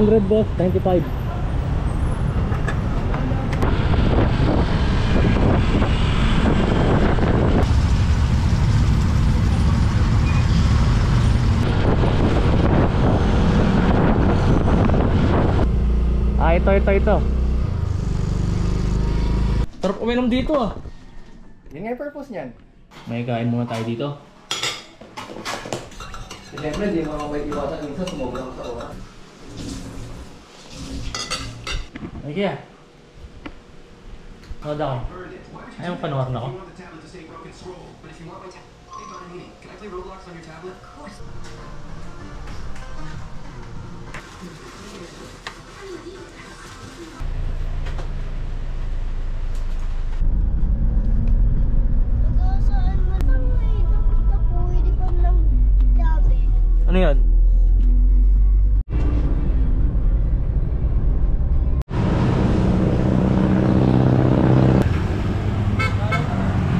200 boss, 95. Ah, ito. Sarap uminom dito ah. Yun nga yung purpose niyan. May kain muna tayo dito. Siyempre, hindi mo may iwasan minsan sumobra sa oras. Ay kaya. Nood ako. Ayaw panoorin ako. Ano yan?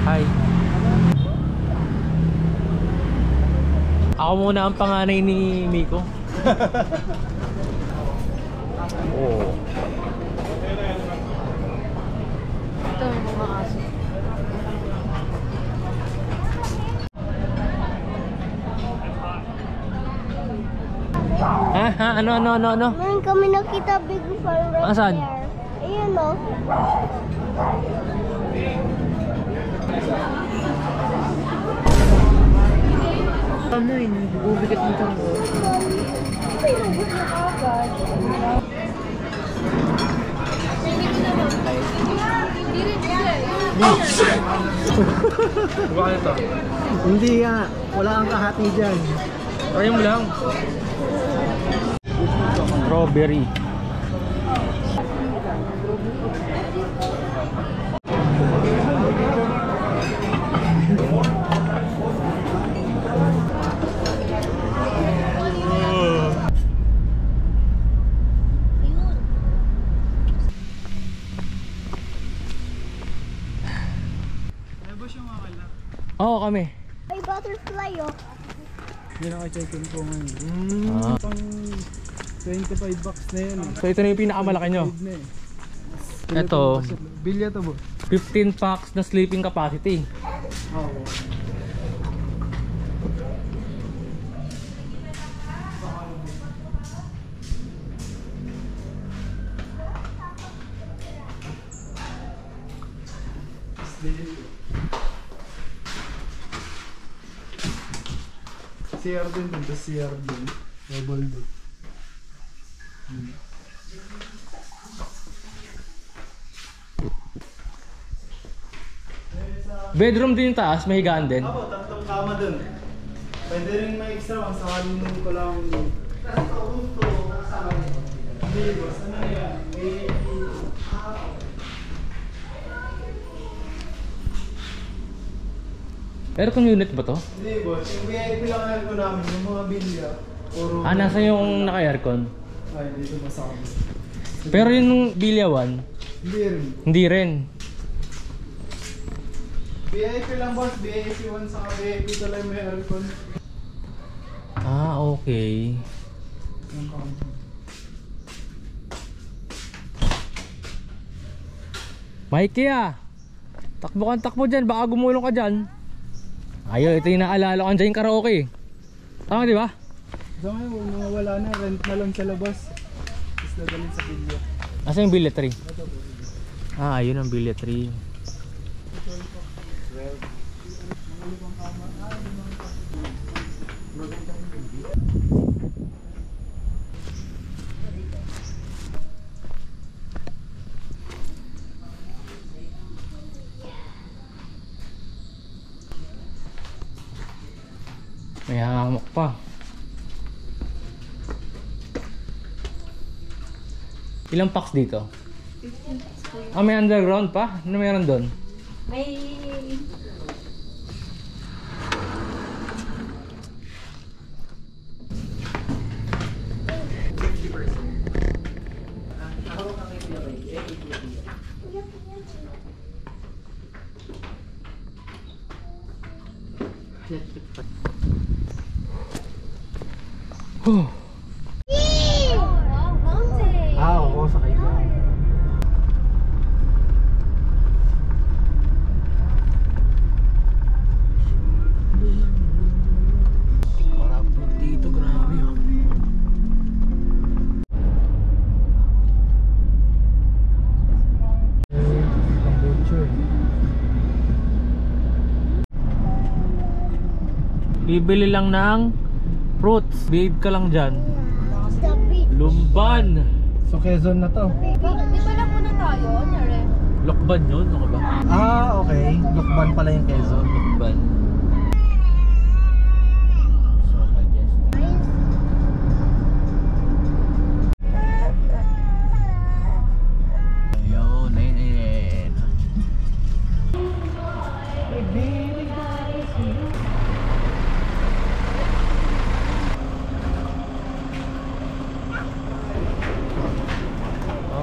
Hi. Ako muna ang panganay ni Miko. Oh. Ito may mga aso. Ha? Ano? Ngayon kami nakita big fire right Asan? there. Ayun o. Ano yun? Bubigat dito ko. Bakit ito? Hindi nga. Wala kang kahati dyan. Try mo lang. Strawberry. Oo, kami. Ay, butterfly oh. Hindi na check-in po ngayon. Pang 25 bucks na yun. So ito na yung pinakamalaki nyo. Ito, Bilya to bo. 15 packs na sleeping capacity. Oo. CR din dito, CR din. Double din. Bedroom din yung taas, may higaan din. Apo, tatlong kama dun. Pwede rin may extra kung sakaling ko lang. Hindi boss, ano yan? Aircon unit ba to? Hindi boss, yung VIP lang aircon namin, yung mga bilya. Puro... Ah, nasa yung naka-aircon. Ay, dito ba sa kami? Pero yung bilyawan, Hindi rin. hindi rin. VIP lang boss, VIP 1 sa VIP talaga may aircon. Ah, okay. Mikey ah! Takbo dyan, baka gumulong ka dyan. Ayaw, ito yung naalala ko dyan yung karaoke. Tama di ba? So ngayon, mga wala na, rent na lang sa labas. Tapos dadalhin sa bilya. Asa yung billetry? Ah, ayun ang billetry. May hamok pa. Ilang packs dito? 15. Ah, may underground pa? Ano meron doon? May... Bibili lang ng fruits. Behave ka lang dyan. The beach. Lumban. So Quezon na to. Di ba lang muna tayo, Nare? Lokban yun, ano ba? Okay. Lukban pala yung Quezon. Lokban. So majestic. Ayun, ayun.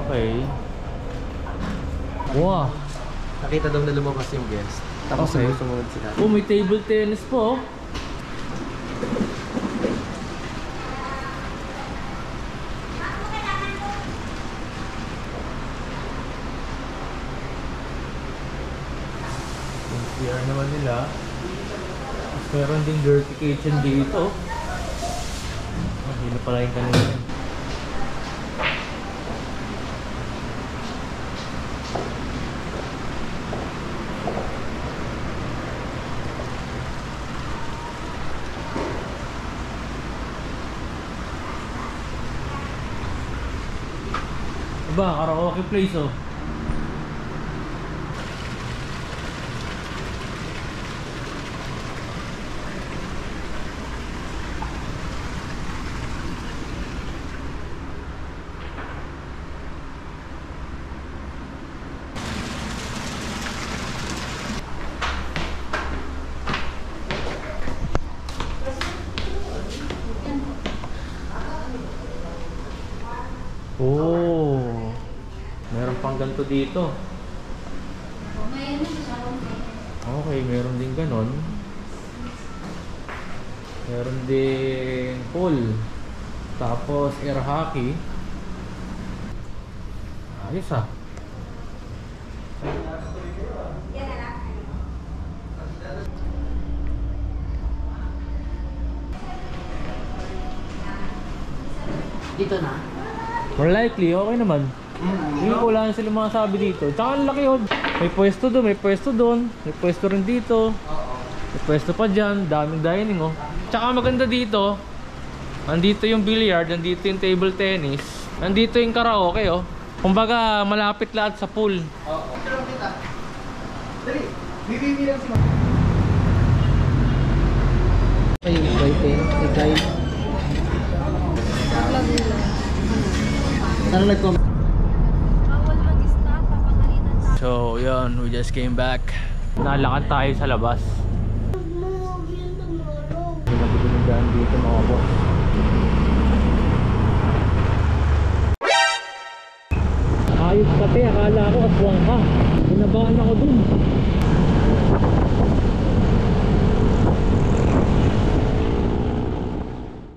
Okay. Wow. Nakita daw na lumabas yung guest. Tapos Okay. sumunod sila. Oh, may table tennis po. Yung CR naman nila. Tapos meron ding dirty kitchen dito. Hindi na pala yung kanina. Aba, karaoke place oh. Oh, meron pang ganito dito. Okay, meron din ganon. Meron din pool. Tapos air hockey. Ayos ah. Dito na. More likely, okay naman. Hindi ko wala na sila mga sabi dito. Tsaka ang laki yun. May pwesto doon, may pwesto doon. May pwesto rin dito. May pwesto pa dyan. Daming dining oh. Tsaka maganda dito. Nandito yung billiard, nandito yung table tennis. Nandito yung karaoke oh. Kumbaga malapit lahat sa pool. Dali, bibili lang si Kayo i-guide. Ano nag-comment? Bawal mag-stop, papakalitan tayo. So yun, we just came back. Nalakad tayo sa labas. Hindi matutulugan dito mga boss. Ayos pati, akala ko aswang ka. Pinabahan ako dun.